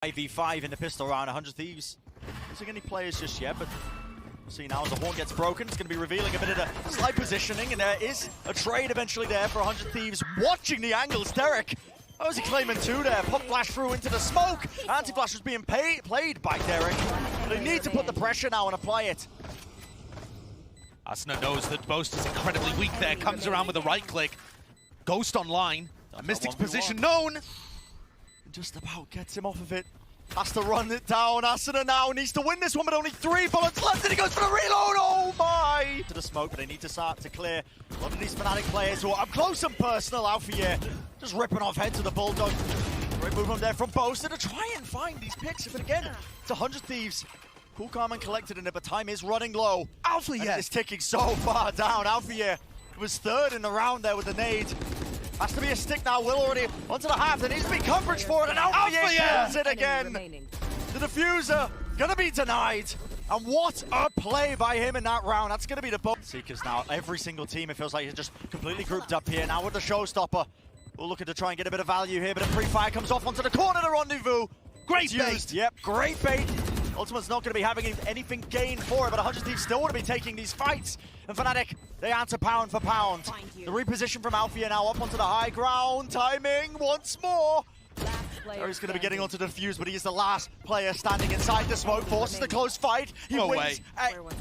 5v5 in the pistol round. 100 Thieves isn't seeing any players just yet, but see now as the horn gets broken, it's going to be revealing a bit of the slight positioning, and there is a trade eventually there for 100 Thieves. Watching the angles, Derek. How is he claiming two there? Pop flash through into the smoke. Anti-flash was being played by Derek. They need to put the pressure now and apply it. Asuna knows that Boaster's incredibly weak there, comes around with a right click. Ghost online, a Mystic's position known. Just about gets him off of it. Has to run it down. Asuna now needs to win this one, but only 3 bullets left, and he goes for the reload. Oh my! To the smoke, but they need to start to clear a lot of these Fnatic players who are up close and personal. Alfajer just ripping off heads of the Bulldog. Great movement there from Boaster to try and find these picks, but again, it's 100 Thieves. Cool, calm, and collected in it, but time is running low. Alfajer is ticking so far down. Alfajer was third in the round there with the nade. Has to be a stick now. Will already onto the half. There needs to be coverage for it, and Alfajer kills it again. The diffuser gonna be denied. And what a play by him in that round. That's gonna be the Seekers now. Every single team, it feels like, is just completely grouped up here. Now with the showstopper, we're looking to try and get a bit of value here, but a pre-fire comes off onto the corner, the rendezvous. Great bait. Yep, great bait. Ultimate's not going to be having anything gained for it, but 100 Thieves still want to be taking these fights. And Fnatic, they answer pound for pound. The reposition from Alfajer now up onto the high ground. Timing once more. He's going to be getting onto the defuse, but he is the last player standing inside the smoke. Forces the close fight. He wins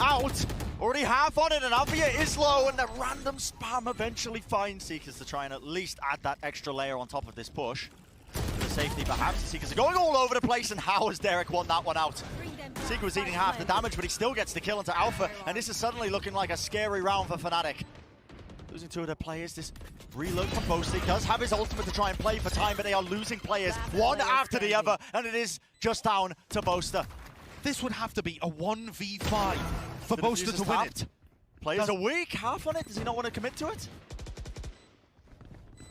out. Already half on it, and Alfajer is low, and the random spam eventually finds Seekers to try and at least add that extra layer on top of this push. For safety, perhaps. Seekers are going all over the place, and how has Derek won that one out? Seeker was eating half the damage, but he still gets the kill into Alpha, and this is suddenly looking like a scary round for Fnatic. Losing 2 of their players. This reload from Boaster does have his ultimate to try and play for time, but they are losing players one after the other, and it is just down to Boaster. This would have to be a 1v5 for Boaster to win it. Players are weak, half on it. Does he not want to commit to it?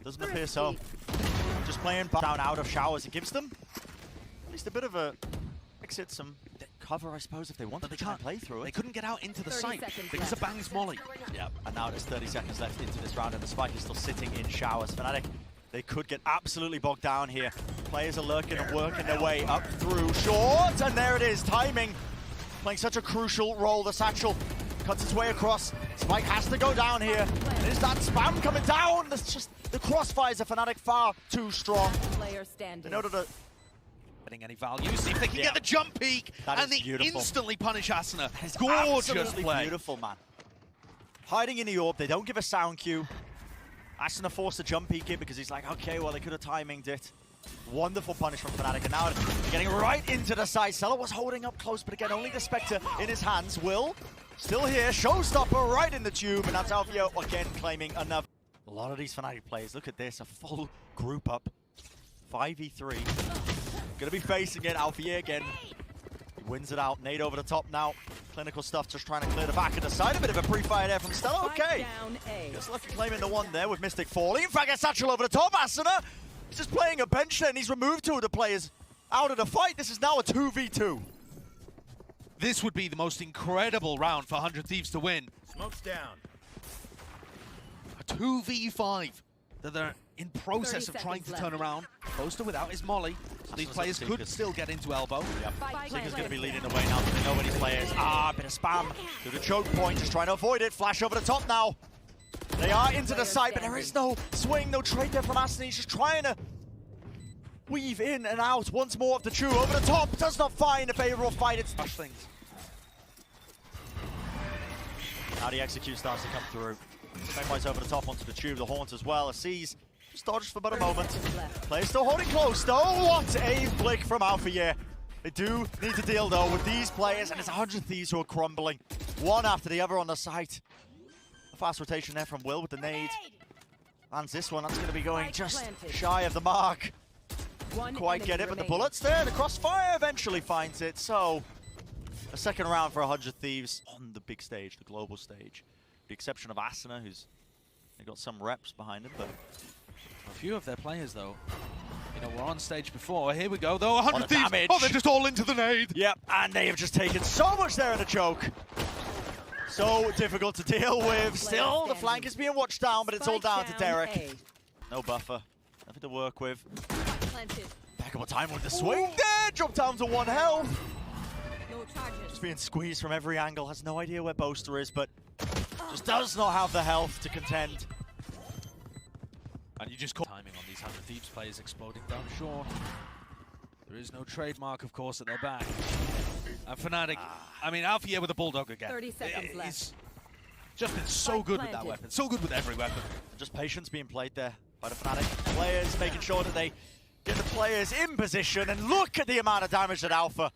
Doesn't appear so. Just playing down out of showers. It gives them at least a bit of a exit, some cover, I suppose, if they want. But they can't play through it. They couldn't get out into the site because of Bang's molly. Yeah, and now there's 30 seconds left into this round, and the spike is still sitting in showers. Fnatic, they could get absolutely bogged down here. Players are lurking and working their way up through short, and there it is. Timing playing such a crucial role. The satchel cuts its way across. Spike has to go down here. There's that spam coming down. There's just the crossfires of Fnatic far too strong. They know that getting any value. See if they can get the jump peek, and they instantly punish Asuna. Gorgeous play. Beautiful, man. Hiding in the orb, they don't give a sound cue. Asuna forced a jump peek in because he's like, okay, well, they could have timinged it. Wonderful punish from Fnatic, and now getting right into the side. Sella was holding up close, but again, only the Spectre in his hands. Will still here, showstopper right in the tube, and that's Alfajer again claiming another. A lot of these Fnatic players, look at this, a full group up, 5v3. Gonna be facing it, Alfajer again. He wins it out, nade over the top now. Clinical stuff, just trying to clear the back of the side. A bit of a pre-fire there from Stella, okay. Just lucky claiming the one there with Mistic falling. In fact, a satchel over the top, Asuna. He's just playing a bench there, and he's removed 2 of the players out of the fight. This is now a 2v2. This would be the most incredible round for 100 Thieves to win. Smoke's down. A 2v5 that they're in process of trying to turn around. Boaster without his molly. So these players could still get into elbow. Yep. Seeker's going to be leading the way now. They know where these players are. Bit of spam to the choke point, just trying to avoid it. Flash over the top now. They are into the site, but there is no swing, no trade there from Asuna. He's just trying to weave in and out once more of the Chew. Over the top, does not find a favorable fight. It's things. Now the execute starts to come through. Same over the top onto the Tube, the Haunt as well. A Seas just dodged for but a moment. Players still holding close though. What a flick from Alfajer. They do need to deal though with these players, and it's 100 Thieves who are crumbling. One after the other on the site. A fast rotation there from Will with the nade. Lands this one, that's going to be going just shy of the mark. Didn't quite get it, but the bullets there. The crossfire eventually finds it. So, a second round for 100 Thieves on the big stage, the global stage. The exception of Asuna, who's they got some reps behind him, but a few of their players, though, you know, were on stage before. Here we go, though. 100 Thieves. Damage. Oh, they're just all into the nade. Yep, and they have just taken so much there in the choke. So difficult to deal with. Still, the flank is being watched down, but it's all down to Derek. No buffer, nothing to work with. Impeccable time with the swing there. Drop down to 1 health. No charges. Just being squeezed from every angle. Has no idea where Boaster is, but just does not have the health to contend. And you just call timing on these 100 Thieves players exploding down short. There is no trademark, of course, at their back. And Fnatic, I mean, Alfajer with a Bulldog again. 30 seconds left. He's just been so good with that weapon, so good with every weapon. Just patience being played there by the Fnatic players, making sure that they get the players in position. And look at the amount of damage that Alpha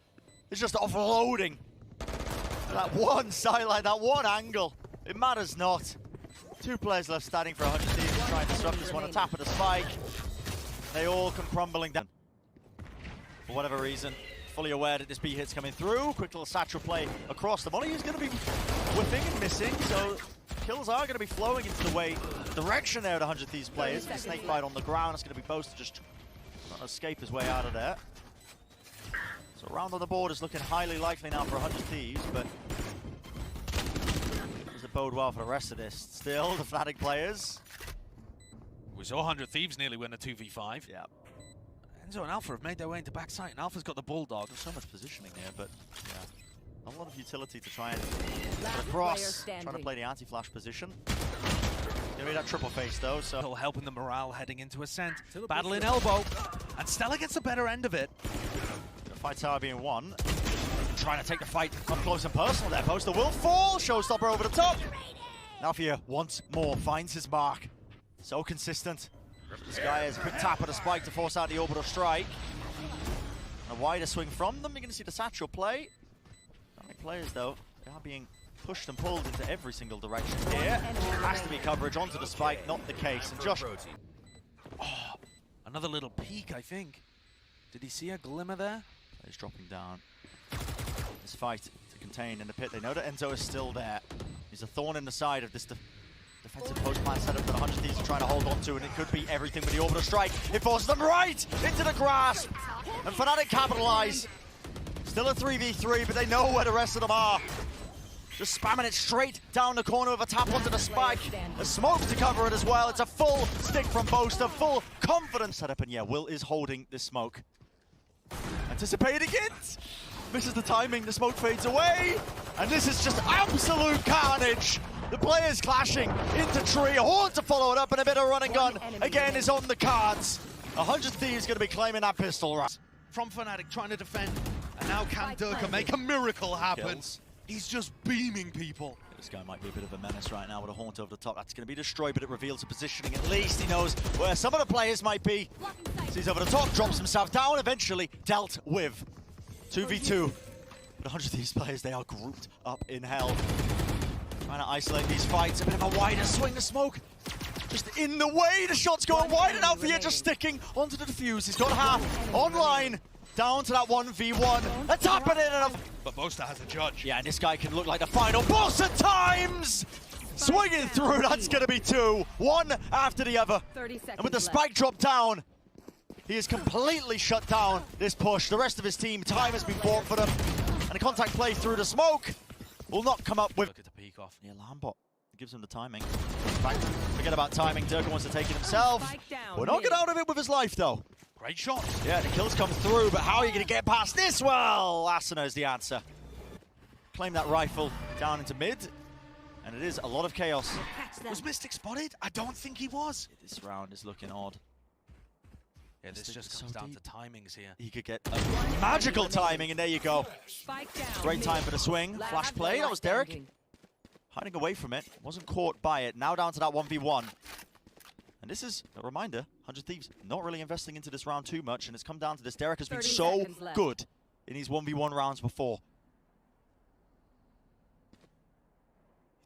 is just offloading. That one sideline, that one angle, it matters not. 2 players left standing for 100 Thieves, trying to disrupt this one. A tap at a spike. They all come crumbling down. For whatever reason, fully aware that this B hit's coming through. Quick little satchel play across the molly. He's going to be whipping and missing, so kills are going to be flowing into the direction there of the 100 Thieves players. The snake bite on the ground. It's going to be Boaster just trying to escape his way out of there. So round on the board is looking highly likely now for 100 Thieves, but does it bode well for the rest of this? Still, the Fnatic players. We saw 100 Thieves nearly win a 2v5. Yeah. Enzo and Alpha have made their way into backside, and Alpha's got the Bulldog. There's so much positioning there, but yeah, a lot of utility to try and get across. Trying to play the anti-flash position. Gonna be that triple face though, so Still helping the morale heading into Ascent. Battle in elbow, and Stella gets the better end of it. the fight tower being won. Trying to take the fight up close and personal there. Boaster will fall. Showstopper over the top. Alfajer once more finds his mark. So consistent. This guy has a quick tap at a spike to force out the orbital strike. A wider swing from them. You're going to see the satchel play. Not many players though. They are being pushed and pulled into every single direction here. Has to be coverage onto the spike. Not the case. And Josh. Oh, another little peek, I think. Did he see a glimmer there? He's dropping down. This fight to contain in the pit. They know that Enzo is still there. He's a thorn in the side of this defensive post-plant setup that 100 Thieves are trying to hold on to, and it could be everything with the orbital strike. It forces them right into the grasp, and Fnatic capitalize. Still a 3v3, but they know where the rest of them are. Just spamming it straight down the corner with a tap onto the spike. A smoke to cover it as well. It's a full stick from Boaster, full confidence setup, and yeah, Will is holding this smoke. Anticipating it! Misses the timing, the smoke fades away, and this is just absolute carnage. The players clashing into tree, a horn to follow it up, and a bit of run and gun again is on the cards. 100 Thieves going to be claiming that pistol right. From Fnatic trying to defend, and now can Derke make a miracle happen? Kills. He's just beaming people. This guy might be a bit of a menace right now with a haunt over the top. That's going to be destroyed, but it reveals a positioning. At least he knows where some of the players might be. Sees over the top, drops himself down, eventually dealt with. 2v2. But 100 Thieves players, they are grouped up in hell. Trying to isolate these fights. A bit of a wider swing of smoke. Just in the way. The shot's going wide, and Alfajer just sticking onto the defuse. He's got half online. Down to that 1v1. A tap it in and But Boaster has a judge. yeah, and this guy can look like the final boss at times! Swinging through, that's going to be 2. One after the other. 30 seconds And with the spike drop down, he has completely shut down this push. The rest of his team, time has been bought for them. And a contact play through the smoke will not come up with... Look at the peek off. Yeah, Lambot gives him the timing. Forget about timing, Derke wants to take it himself. We're not getting out of it with his life though. Great shot. Yeah, the kills come through, but how are you going to get past this? Well, Asuna is the answer. Claim that rifle down into mid, and it is a lot of chaos. Was Mistic spotted? I don't think he was. This round is looking odd. Yeah, this just comes down to timings here. He could get a magical timing, and there you go. Great time for the swing. Flash play, that was Derek. Hiding away from it, wasn't caught by it. Now down to that 1v1. And this is a reminder, 100 Thieves not really investing into this round too much, and it's come down to this. Derek has been so good in these 1v1 rounds before.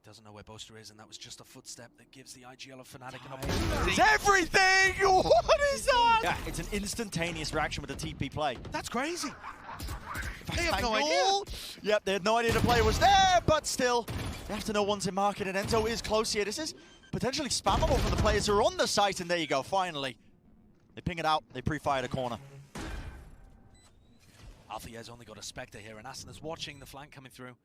He doesn't know where Boaster is, and that was just a footstep that gives the IGL of Fnatic an opportunity. It's everything! What is that? Yeah, it's an instantaneous reaction with the TP play. That's crazy. They have no idea. Yep, they had no idea the play was there, but still, they have to know one's in market, and Enzo is close here. This is potentially spammable for the players who are on the site, and there you go, finally. They ping it out, they pre-fire the corner. Alfajer's only got a Spectre here, and Asuna's watching the flank coming through.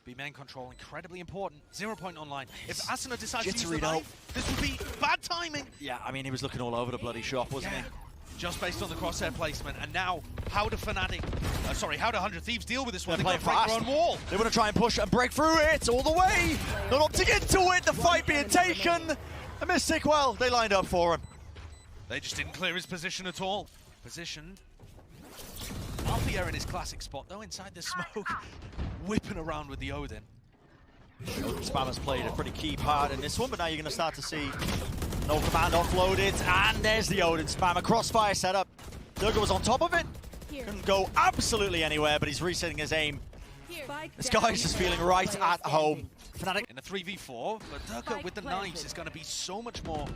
B-main control, incredibly important. 0 point online. If Asuna decides to use the knife, this would be bad timing. Yeah, I mean, he was looking all over the bloody shop, wasn't he? just based on the crosshair placement. And now, how do Fnatic, how do 100 Thieves deal with this one? They're They've got to break their own wall. They want to try and push and break through it all the way. Not opting into it, the fight being taken. And Mistic, well, they lined up for him. They just didn't clear his position at all. Positioned. Alfajer in his classic spot, though, inside the smoke, whipping around with the Odin. Spammer's played a pretty key part in this one, but now you're going to start to see no command offloaded, and there's the Odin Spammer. Crossfire setup. Derke was on top of it. Couldn't go absolutely anywhere, but he's resetting his aim. This guy's just feeling right at home. Fnatic in a 3v4, but Derke with the knives is going to be so much more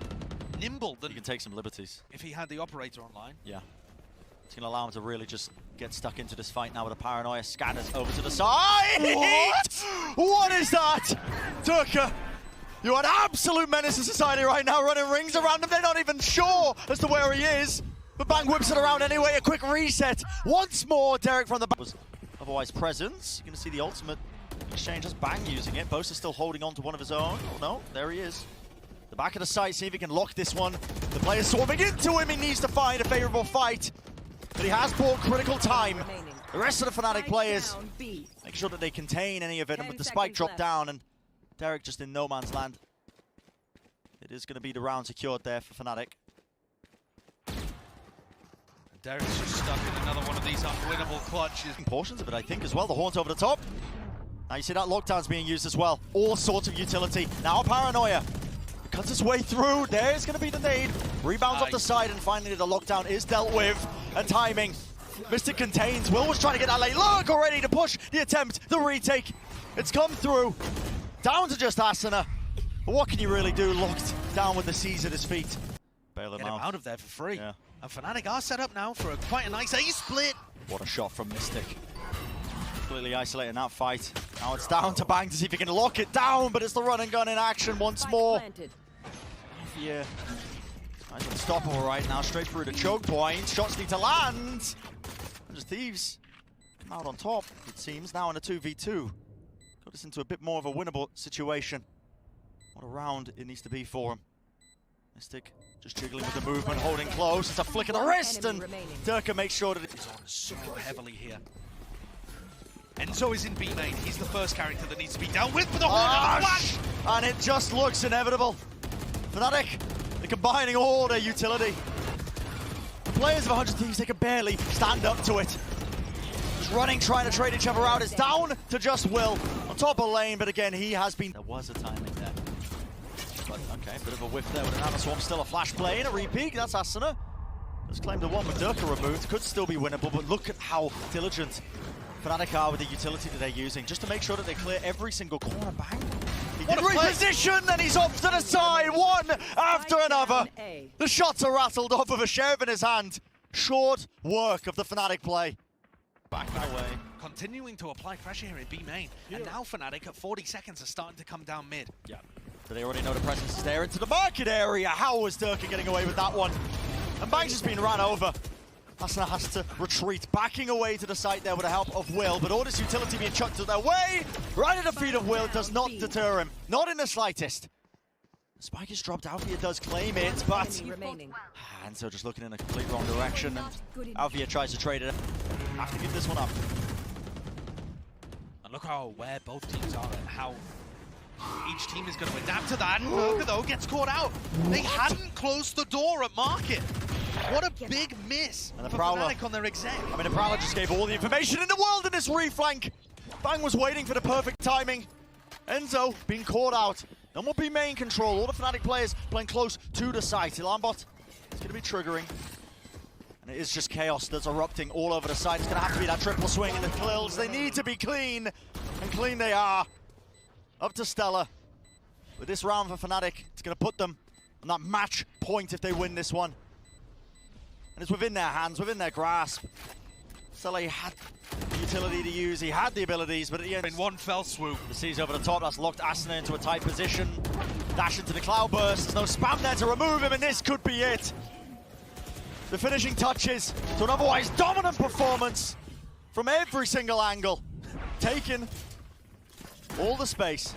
nimble than he can take some liberties if he had the operator online. Yeah. It's going to allow him to really just get stuck into this fight now with a paranoia. Scanners over to the side. What is that? Derke, you're an absolute menace to society right now, running rings around him. They're not even sure as to where he is. But Bang whips it around anyway. A quick reset. Once more, Derrek from the back. Was otherwise present. You're going to see the ultimate exchange. Just Bang using it. Boaster still holding on to one of his own. Oh no, there he is. The back of the site, see if he can lock this one. The player's swarming into him. He needs to find a favorable fight. But he has bought critical time. The rest of the Fnatic players make sure that they contain any of it. And with the spike dropped down and Derrek just in no man's land, it is going to be the round secured there for Fnatic. Derrek's just stuck in another one of these unwinnable clutches. Portions of it, I think, as well. The Haunt over the top. Now you see that lockdown's being used as well. All sorts of utility. Now Paranoia cuts his way through. There's going to be the nade. Rebounds off the side, and finally the lockdown is dealt with. And timing. Mistic contains. Will was trying to get that late look already to push the attempt, the retake. It's come through. Down to just Asuna. But what can you really do? Locked down with the C's at his feet. Bail him out of there for free. Yeah. And Fnatic are set up now for quite a nice ace split. What a shot from Mistic. Completely isolating that fight. Now it's down to Bang to see if he can lock it down, but it's the run and gun in action once more. Yeah. Nice unstoppable right now, straight through the choke point. Shots need to land. Just Thieves come out on top, it seems, now in a 2v2. Got us into a bit more of a winnable situation. What a round it needs to be for him. Mistic just jiggling with the movement, holding close. It's a flick of the wrist, and Derke makes sure that it's on so heavily here. Enzo is in B main. He's the first character that needs to be dealt with for the Hornet flash! And it just looks inevitable. Fnatic, they're combining all their utility. The players of 100 Thieves, they can barely stand up to it. Just running, trying to trade each other out. It's down to just Will on top of lane, but again, he has been... There was a timing there. But okay, bit of a whiff there with another swarm. Still a flash play and a repeat. That's Asuna. Just claimed the one with Derke removed. Could still be winnable, but look at how diligent Fnatic are with the utility that they're using, just to make sure that they clear every single corner. Bang! He did reposition, and he's off to the side, one after another. The shots are rattled off with a sheriff in his hand. Short work of the Fnatic play. Back away. Continuing to apply pressure here in B main, and now Fnatic at 40 seconds are starting to come down mid. Yeah. So they already know the presence is there into the market area. How was Derke getting away with that one? And Bangs has been ran over. Asuna has to retreat, backing away to the site there with the help of Will, but all this utility being chucked to their way, right at the feet of Will, does not deter him, not in the slightest. The spike is dropped, Alfajer does claim it, but Enzo just looking in a complete wrong direction, and Alfajer tries to trade it. Have to give this one up. And look how aware both teams are and how each team is going to adapt to that. Derke, though, gets caught out. They hadn't closed the door at market. What a big miss and the for Prowler Fnatic on their exec. I mean, the Prowler just gave all the information in the world in this reflank. Bang was waiting for the perfect timing. Enzo being caught out. No more B main control. All the Fnatic players playing close to the site. Alarmbot is going to be triggering. And it is just chaos that's erupting all over the site. It's going to have to be that triple swing in the kills. They need to be clean, and clean they are. Up to Stella. With this round for Fnatic, it's going to put them on that match point if they win this one. And it's within their hands, within their grasp. Stella had the utility to use, he had the abilities, but at the end... In one fell swoop. The C's over the top, that's locked Asuna into a tight position. Dash into the cloudburst, there's no spam there to remove him, and this could be it. The finishing touches to an otherwise dominant performance from every single angle. Taking all the space.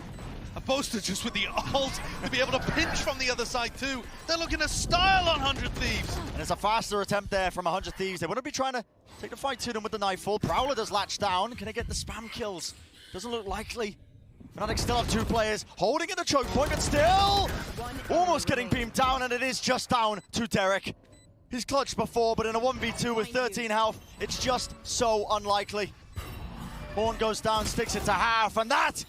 And Boaster just with the ult to be able to pinch from the other side too. They're looking to style on 100 Thieves. And it's a faster attempt there from 100 Thieves. They want to be trying to take the fight to them with the Nightfall. Prowler does latch down. Can they get the spam kills? Doesn't look likely. Fnatic still have 2 players holding in the choke point, but still almost getting beamed down, and it is just down to Derrek. He's clutched before, but in a 1v2 with 13 health, it's just so unlikely. Horn goes down, sticks it to half, and that